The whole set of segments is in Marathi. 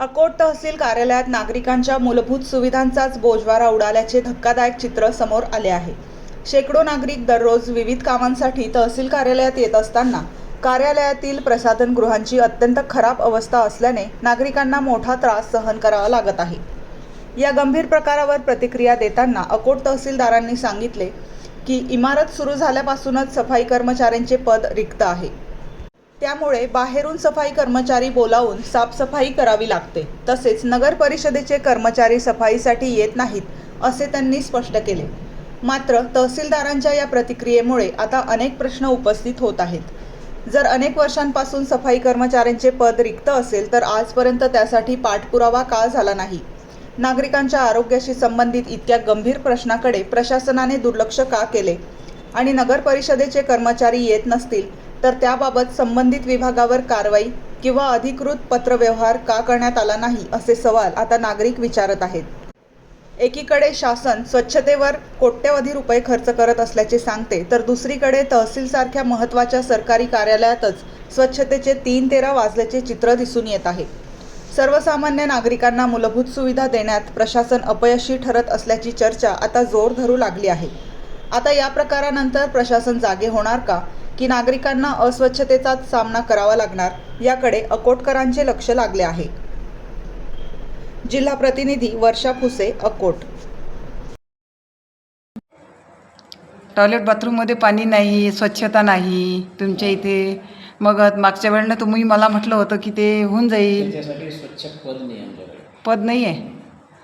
अकोट तहसील कार्यालयात नागरिकांच्या मूलभूत सुविधांचाच बोजवारा उडाल्याचे धक्कादायक चित्र समोर आले आहे। शेकडो नागरिक दररोज विविध कामांसाठी तहसील कार्यालयात येत असताना कार्यालयातील प्रसाधनगृहांची अत्यंत खराब अवस्था असल्याने नागरिकांना मोठा त्रास सहन करावा लागत आहे। या गंभीर प्रकारावर प्रतिक्रिया देताना अकोट तहसीलदारांनी सांगितले की इमारत सुरू झाल्यापासूनच सफाई कर्मचाऱ्यांचे पद रिक्त आहे। त्यामुळे बाहेरून सफाई कर्मचारी बोलावून साफसफाई करावी लागते। तसेच नगर परिषदेचे कर्मचारी सफाईसाठी येत नाहीत असे त्यांनी स्पष्ट केले। मात्र तहसीलदारांच्या या प्रतिक्रियेमुळे आता अनेक प्रश्न उपस्थित होत आहेत। जर अनेक वर्षांपासून सफाई कर्मचाऱ्यांचे पद रिक्त असेल तर आजपर्यंत त्यासाठी पाठपुरावा का झाला नाही? नागरिकांच्या आरोग्याशी संबंधित इतक्या गंभीर प्रश्नाकडे प्रशासनाने दुर्लक्ष का केले? आणि नगर परिषदेचे कर्मचारी येत नसतील तर त्याबाबत संबंधित विभागावर कारवाई किंवा अधिकृत पत्रव्यवहार का करण्यात आला नाही असे सवाल आता नागरिक विचारत आहेत। एकीकडे शासन स्वच्छतेवर कोट्यवधी रुपये खर्च करत असल्याचे सांगते तर दुसरीकडे तहसीलसारख्या महत्त्वाच्या सरकारी कार्यालयातच स्वच्छतेचे 3-13 वाजल्याचे चित्र दिसून येत आहे। सर्वसामान्य नागरिकांना मूलभूत सुविधा देण्यात प्रशासन अपयशी ठरत असल्याची चर्चा आता जोर धरू लागली आहे। आता या प्रकारानंतर प्रशासन जागे होणार का की नागरिकांना अस्वच्छतेचाच सामना करावा लागणार याकडे अकोटकरांचे लक्ष लागले आहे। जिल्हा प्रतिनिधी वर्षा फुसे, अकोट। टॉयलेट बाथरूममध्ये पाणी नाही, स्वच्छता नाही तुमच्या इथे। मग मागच्या वेळेला तुम्ही मला म्हटलं होतं की ते होऊन जाईल। त्याच्यासाठी स्वच्छ पद नाही आमच्याकडे। पद नाही आहे,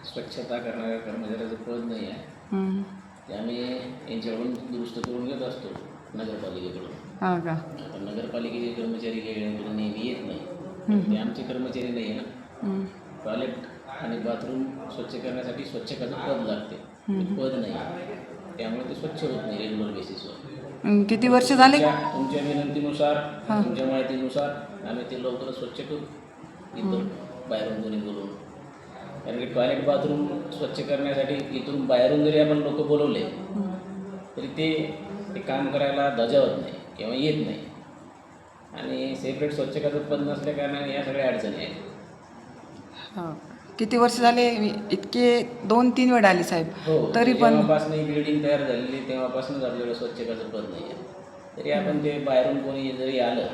स्वच्छता करणाऱ्या कर्मचाऱ्याचं पद नाही आहे। ते आम्ही यांच्याकडून दुरुस्त करून घेत असतो नगरपालिकेकडून। हां का? आता नगरपालिकेचे कर्मचारी काही नेहमी येत नाही, ते आमचे कर्मचारी नाही आहे ना। टॉयलेट आणि बाथरूम स्वच्छ करण्यासाठी स्वच्छताचं पद लागते, पद नाही, त्यामुळे ते स्वच्छ होत नाही रेग्युलर बेसिसवर। किती वर्ष झाले? तुमच्या विनंतीनुसार, तुमच्या माहितीनुसार आम्ही ते लवकरच स्वच्छ करू इथून बाहेरून कोणी बोलवून। कारण की टॉयलेट बाथरूम स्वच्छ करण्यासाठी इथून बाहेरून जरी आपण लोक बोलवले तरी ते काम करायला धजावत नाही किंवा येत नाही, आणि सेपरेट स्वच्छताचं पद नसल्या कारणाने या सगळ्या अडचणी आहेत। हो, किती वर्ष झाले? इतके 2-3 वेळा आले साहेब। तरी पण जेव्हापासून ही बिल्डिंग तयार झालेली तेव्हापासूनच आपल्याकडे स्वच्छताचं पद नाही आहे। तरी आपण ते बाहेरून कोणी जरी आलं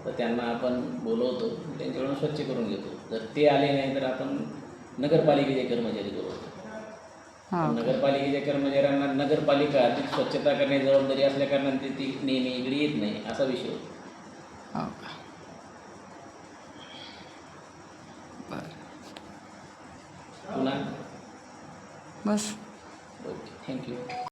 तर त्यांना आपण बोलवतो, त्यांच्याकडून स्वच्छ करून घेतो। जर ते आले नाही तर आपण नगरपालिकेचे कर्मचारी बोलवतो। नगरपालिकेच्या कर्मचाऱ्यांना नगरपालिका अधिक स्वच्छता करण्याची जबाबदारी असल्या कारणाने ती नेहमी इकडे येत नाही, असा विषय होतो। पुन्हा बस, ओके, थँक्यू।